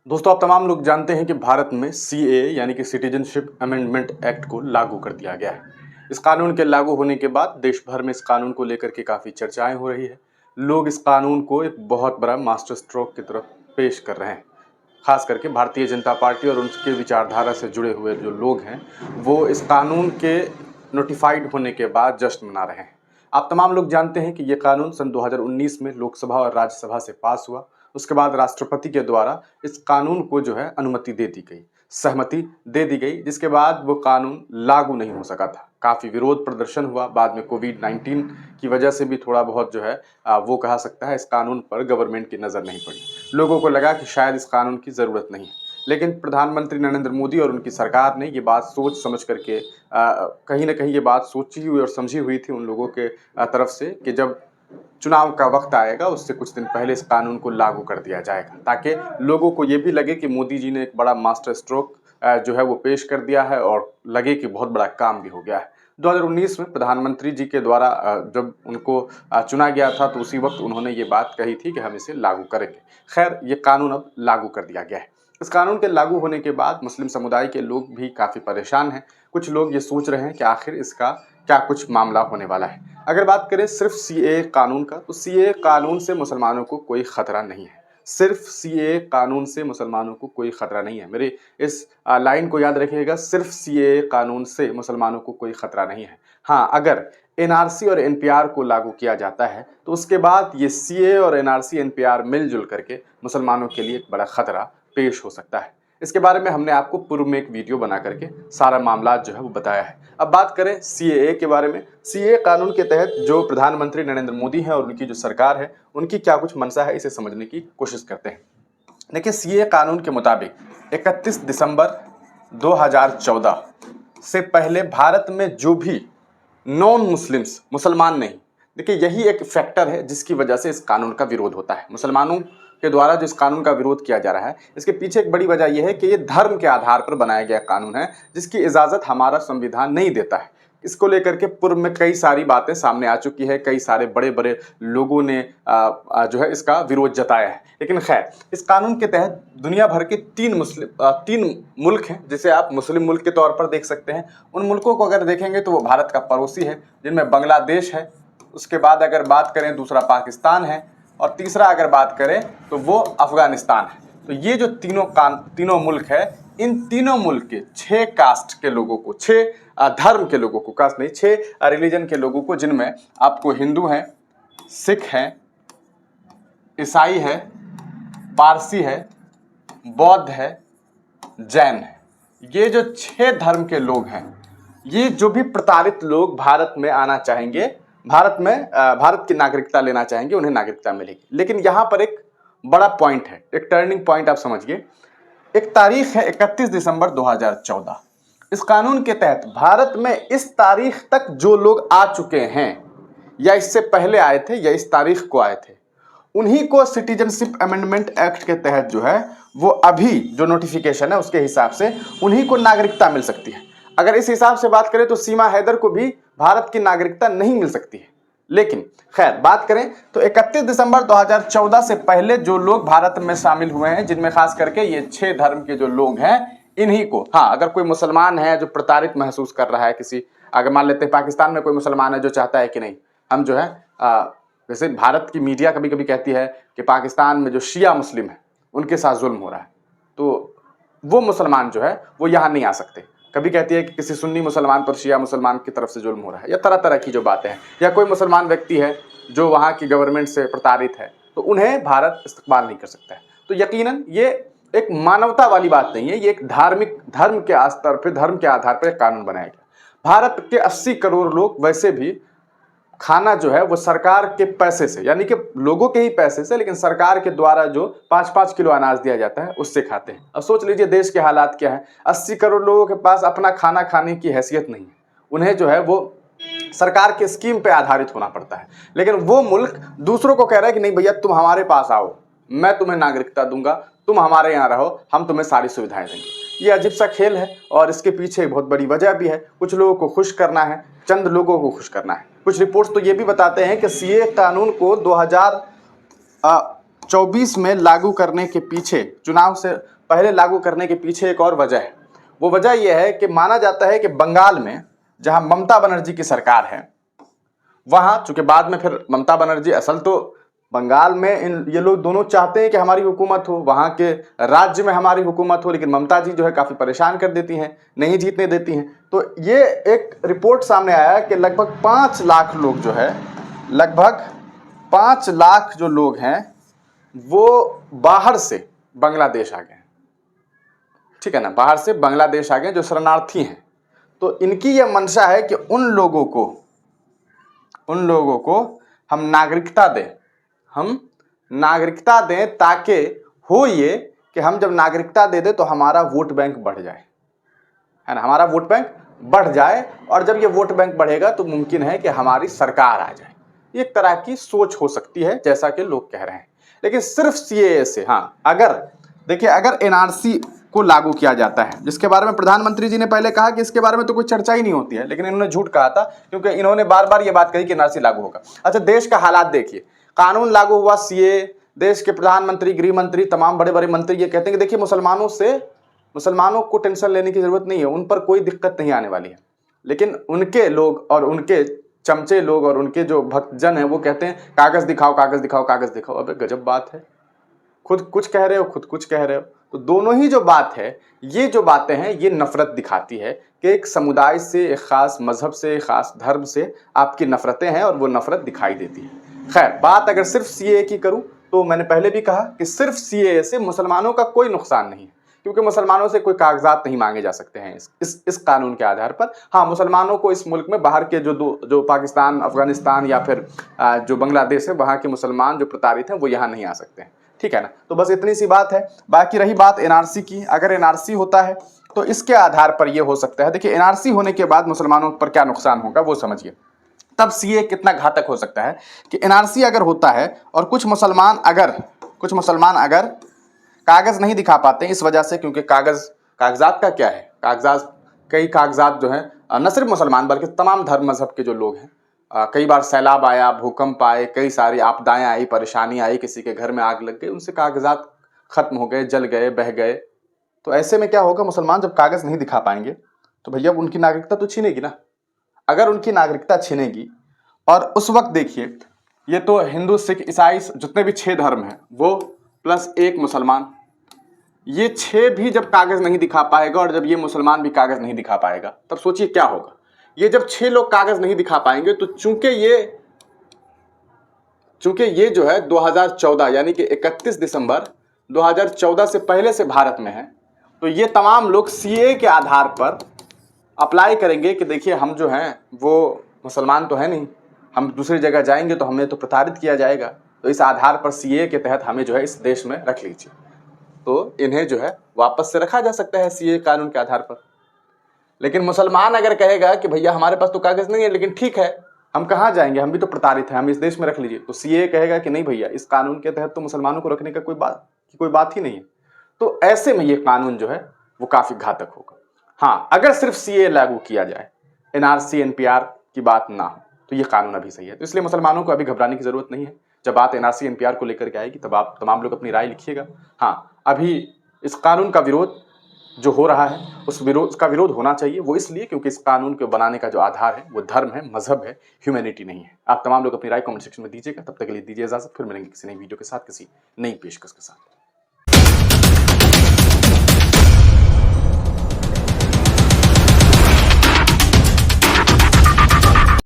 दोस्तों, आप तमाम लोग जानते हैं कि भारत में सीएए यानी कि सिटीजनशिप अमेंडमेंट एक्ट को लागू कर दिया गया है। इस कानून के लागू होने के बाद देश भर में इस कानून को लेकर के काफ़ी चर्चाएं हो रही है। लोग इस कानून को एक बहुत बड़ा मास्टर स्ट्रोक की तरफ पेश कर रहे हैं। खास करके भारतीय जनता पार्टी और उनके विचारधारा से जुड़े हुए जो लोग हैं, वो इस कानून के नोटिफाइड होने के बाद जश्न मना रहे हैं। आप तमाम लोग जानते हैं कि ये कानून सन 2019 में लोकसभा और राज्यसभा से पास हुआ। उसके बाद राष्ट्रपति के द्वारा इस कानून को जो है अनुमति दे दी गई, सहमति दे दी गई, जिसके बाद वो कानून लागू नहीं हो सका था। काफ़ी विरोध प्रदर्शन हुआ। बाद में कोविड-19 की वजह से भी थोड़ा बहुत जो है वो कहा सकता है इस कानून पर गवर्नमेंट की नज़र नहीं पड़ी। लोगों को लगा कि शायद इस कानून की ज़रूरत नहीं है। लेकिन प्रधानमंत्री नरेंद्र मोदी और उनकी सरकार ने ये बात सोच समझ करके कहीं ना कहीं ये बात सोची हुई और समझी हुई थी उन लोगों के तरफ से कि जब चुनाव का वक्त आएगा उससे कुछ दिन पहले इस कानून को लागू कर दिया जाएगा, ताकि लोगों को ये भी लगे कि मोदी जी ने एक बड़ा मास्टर स्ट्रोक जो है वो पेश कर दिया है और लगे कि बहुत बड़ा काम भी हो गया है। 2019 में प्रधानमंत्री जी के द्वारा जब उनको चुना गया था तो उसी वक्त उन्होंने ये बात कही थी कि हम इसे लागू करेंगे। खैर, ये कानून अब लागू कर दिया गया है। इस कानून के लागू होने के बाद मुस्लिम समुदाय के लोग भी काफ़ी परेशान हैं। कुछ लोग ये सोच रहे हैं कि आखिर इसका क्या कुछ मामला होने वाला है। अगर बात करें सिर्फ सीएए कानून का, तो सीएए कानून से मुसलमानों को कोई खतरा नहीं है। सिर्फ सीएए कानून से मुसलमानों को कोई खतरा नहीं है। मेरे इस लाइन को याद रखिएगा, सिर्फ सीएए कानून से मुसलमानों को कोई खतरा नहीं है। हाँ, अगर एनआरसी और एनपीआर को लागू किया जाता है तो उसके बाद ये सीएए और एनआरसी एनपीआर मिलजुल करके मुसलमानों के लिए एक बड़ा खतरा पेश हो सकता है। इसके बारे में हमने आपको पूर्व में एक वीडियो बना करके सारा मामला जो है वो बताया है। अब बात करें सीएए के बारे में। सीएए कानून के तहत जो प्रधानमंत्री नरेंद्र मोदी हैं और उनकी जो सरकार है, उनकी क्या कुछ मंशा है, इसे समझने की कोशिश करते हैं। देखिए, सीएए कानून के मुताबिक 31 दिसंबर 2014 से पहले भारत में जो भी नॉन मुस्लिम्स, मुसलमान नहीं, देखिए यही एक फैक्टर है जिसकी वजह से इस कानून का विरोध होता है। मुसलमानों के द्वारा जो इस कानून का विरोध किया जा रहा है, इसके पीछे एक बड़ी वजह यह है कि ये धर्म के आधार पर बनाया गया कानून है, जिसकी इजाज़त हमारा संविधान नहीं देता है। इसको लेकर के पूर्व में कई सारी बातें सामने आ चुकी है। कई सारे बड़े बड़े लोगों ने जो है इसका विरोध जताया है। लेकिन खैर, इस कानून के तहत दुनिया भर के तीन मुल्क हैं, जिसे आप मुस्लिम मुल्क के तौर पर देख सकते हैं। उन मुल्कों को अगर देखेंगे तो वो भारत का पड़ोसी है, जिनमें बांग्लादेश है। उसके बाद अगर बात करें, दूसरा पाकिस्तान है, और तीसरा अगर बात करें तो वो अफगानिस्तान है। तो ये जो तीनों मुल्क है, इन तीनों मुल्क के 6 कास्ट के लोगों को, 6 धर्म के लोगों को, कास्ट नहीं, 6 रिलीजन के लोगों को, जिनमें आपको हिंदू हैं, सिख हैं, ईसाई है, पारसी है, बौद्ध है, जैन है। ये जो 6 धर्म के लोग हैं, ये जो भी प्रताड़ित लोग भारत में आना चाहेंगे, भारत की नागरिकता लेना चाहेंगे, उन्हें नागरिकता मिलेगी। लेकिन यहाँ पर एक बड़ा पॉइंट है, एक टर्निंग पॉइंट आप समझिए। एक तारीख है 31 दिसंबर 2014। इस कानून के तहत भारत में इस तारीख तक जो लोग आ चुके हैं, या इससे पहले आए थे या इस तारीख को आए थे, उन्हीं को सिटीजनशिप अमेंडमेंट एक्ट के तहत जो है वो अभी जो नोटिफिकेशन है उसके हिसाब से उन्हीं को नागरिकता मिल सकती है। अगर इस हिसाब से बात करें तो सीमा हैदर को भी भारत की नागरिकता नहीं मिल सकती है। लेकिन खैर, बात करें तो 31 दिसंबर 2014 से पहले जो लोग भारत में शामिल हुए हैं, जिनमें खास करके ये 6 धर्म के जो लोग हैं, इन्हीं को, हाँ, अगर कोई मुसलमान है जो प्रताड़ित महसूस कर रहा है, किसी, अगर मान लेते हैं पाकिस्तान में कोई मुसलमान है जो चाहता है कि नहीं, हम जो है जैसे भारत की मीडिया कभी कभी कहती है कि पाकिस्तान में जो शिया मुस्लिम है उनके साथ जुल्म हो रहा है, तो वो मुसलमान जो है वो यहाँ नहीं आ सकते। कभी कहती है कि किसी सुन्नी मुसलमान पर शिया मुसलमान की तरफ से जुल्म हो रहा है, या तरह तरह की जो बातें हैं, या कोई मुसलमान व्यक्ति है जो वहाँ की गवर्नमेंट से प्रताड़ित है, तो उन्हें भारत इस्तेमाल नहीं कर सकता है। तो यकीनन ये एक मानवता वाली बात नहीं है, ये एक धार्मिक, धर्म के स्तर पर, धर्म के आधार पर एक कानून बनाया गया। भारत के 80 करोड़ लोग वैसे भी खाना जो है वो सरकार के पैसे से, यानी कि लोगों के ही पैसे से, लेकिन सरकार के द्वारा जो 5-5 किलो अनाज दिया जाता है उससे खाते हैं। अब सोच लीजिए देश के हालात क्या है। 80 करोड़ लोगों के पास अपना खाना खाने की हैसियत नहीं है, उन्हें जो है वो सरकार के स्कीम पे आधारित होना पड़ता है। लेकिन वो मुल्क दूसरों को कह रहा है कि नहीं भैया, तुम हमारे पास आओ, मैं तुम्हें नागरिकता दूंगा, तुम हमारे यहाँ रहो, हम तुम्हें सारी सुविधाएं देंगे। ये अजीब सा खेल है और इसके पीछे बहुत बड़ी वजह भी है। कुछ लोगों को खुश करना है, चंद लोगों को खुश करना है। कुछ रिपोर्ट्स तो ये भी बताते हैं कि सीए कानून को 2024 में लागू करने के पीछे, चुनाव से पहले लागू करने के पीछे एक और वजह है। वो वजह यह है कि माना जाता है कि बंगाल में जहां ममता बनर्जी की सरकार है, वहां चूंकि बाद में फिर ममता बनर्जी, असल तो बंगाल में ये लोग दोनों चाहते हैं कि हमारी हुकूमत हो, वहां के राज्य में हमारी हुकूमत हो, लेकिन ममता जी जो है काफ़ी परेशान कर देती हैं, नहीं जीतने देती हैं। तो ये एक रिपोर्ट सामने आया कि लगभग 5 लाख लोग जो है, लगभग 5 लाख जो लोग हैं वो बाहर से बांग्लादेश आ गए हैं। ठीक है ना, बाहर से बांग्लादेश आ गए जो शरणार्थी हैं। तो इनकी यह मंशा है कि उन लोगों को हम नागरिकता दें, ताकि हो ये कि हम जब नागरिकता दे दें तो हमारा वोट बैंक बढ़ जाए, है ना, हमारा वोट बैंक बढ़ जाए, और जब ये वोट बैंक बढ़ेगा तो मुमकिन है कि हमारी सरकार आ जाए। एक तरह की सोच हो सकती है जैसा कि लोग कह रहे हैं। लेकिन सिर्फ सीएए से, हाँ, अगर देखिए, अगर एनआरसी को लागू किया जाता है, जिसके बारे में प्रधानमंत्री जी ने पहले कहा कि इसके बारे में तो कोई चर्चा ही नहीं होती है, लेकिन इन्होंने झूठ कहा था, क्योंकि इन्होंने बार बार ये बात कही कि एनआरसी लागू होगा। अच्छा, देश का हालात देखिए, कानून लागू हुआ, सीए, देश के प्रधानमंत्री, गृह मंत्री, तमाम बड़े बड़े मंत्री ये कहते हैं कि देखिए मुसलमानों को टेंशन लेने की जरूरत नहीं है, उन पर कोई दिक्कत नहीं आने वाली है। लेकिन उनके लोग और उनके चमचे लोग और उनके जो भक्तजन हैं वो कहते हैं कागज दिखाओ, कागज दिखाओ, कागज दिखाओ। अबे गजब बात है, खुद कुछ कह रहे हो, खुद कुछ कह रहे हो। तो दोनों ही जो बात है, ये जो बातें हैं, ये नफरत दिखाती है कि एक समुदाय से, एक खास मजहब से, एक खास धर्म से आपकी नफरतें हैं, और वो नफरत दिखाई देती है। खैर, बात अगर सिर्फ सीएए की करूं तो मैंने पहले भी कहा कि सिर्फ सीएए से मुसलमानों का कोई नुकसान नहीं है, क्योंकि मुसलमानों से कोई कागजात नहीं मांगे जा सकते हैं इस कानून के आधार पर। हाँ, मुसलमानों को इस मुल्क में बाहर के जो पाकिस्तान, अफगानिस्तान या फिर जो बांग्लादेश है, वहाँ के मुसलमान जो प्रताड़ित हैं वो यहाँ नहीं आ सकते हैं। ठीक है ना, तो बस इतनी सी बात है। बाकी रही बात एनआरसी की, अगर एनआरसी होता है तो इसके आधार पर यह हो सकता है। देखिए, एनआरसी होने के बाद मुसलमानों पर क्या नुकसान होगा वो समझिए, तब सीए कितना घातक हो सकता है कि एनआरसी अगर होता है और कुछ मुसलमान अगर कागज नहीं दिखा पाते इस वजह से, क्योंकि कागजात का क्या है, कई कागजात जो हैं, न सिर्फ मुसलमान बल्कि तमाम धर्म मजहब के जो लोग हैं, कई बार सैलाब आया, भूकंप आए, कई सारी आपदाएं आई, परेशानी आई, किसी के घर में आग लग गई, उनसे कागजात खत्म हो गए, जल गए, बह गए। तो ऐसे में क्या होगा, मुसलमान जब कागज नहीं दिखा पाएंगे तो भैया उनकी नागरिकता तो छीनेगी ना। अगर उनकी नागरिकता छीनेगी, और उस वक्त देखिए, ये तो हिंदू, सिख, ईसाई जितने भी 6 धर्म हैं वो प्लस एक मुसलमान, ये 6 भी जब कागज नहीं दिखा पाएगा, और जब ये मुसलमान भी कागज नहीं दिखा पाएगा, तब सोचिए क्या होगा। ये जब 6 लोग कागज नहीं दिखा पाएंगे, तो चूंकि ये जो है 2014 यानी कि 31 दिसंबर 2014 से पहले से भारत में है, तो ये तमाम लोग सीए के आधार पर अप्लाई करेंगे कि देखिए, हम जो हैं वो मुसलमान तो है नहीं, हम दूसरी जगह जाएंगे तो हमें तो प्रताड़ित किया जाएगा, तो इस आधार पर सीए के तहत हमें जो है इस देश में रख लीजिए। तो इन्हें जो है वापस से रखा जा सकता है सीए कानून के आधार पर। लेकिन मुसलमान अगर कहेगा कि भैया हमारे पास तो कागज नहीं है, लेकिन ठीक है, हम कहाँ जाएंगे, हम भी तो प्रताड़ित हैं, हम इस देश में रख लीजिए, तो सीए कहेगा कि नहीं भैया, इस कानून के तहत तो मुसलमानों को रखने का कोई बात ही नहीं है। तो ऐसे में ये कानून जो है वो काफी घातक होगा। हाँ, अगर सिर्फ सीए लागू किया जाए, एनआरसी एनपीआर की बात ना हो, तो ये कानून अभी सही है। तो इसलिए मुसलमानों को अभी घबराने की जरूरत नहीं है। जब बात एनआरसी एनपीआर को लेकर के आएगी तब आप तमाम लोग अपनी राय लिखिएगा। हाँ, अभी इस कानून का विरोध जो हो रहा है, उसका विरोध होना चाहिए। वो इसलिए क्योंकि इस कानून को बनाने का जो आधार है वो धर्म है, मजहब है, ह्यूमैनिटी नहीं है। आप तमाम लोग अपनी राय कमेंट सेक्शन में दीजिएगा। तब तक के लिए दीजिए इजाजत, फिर मिलेंगे किसी नई वीडियो के साथ, किसी नई पेशकश के साथ।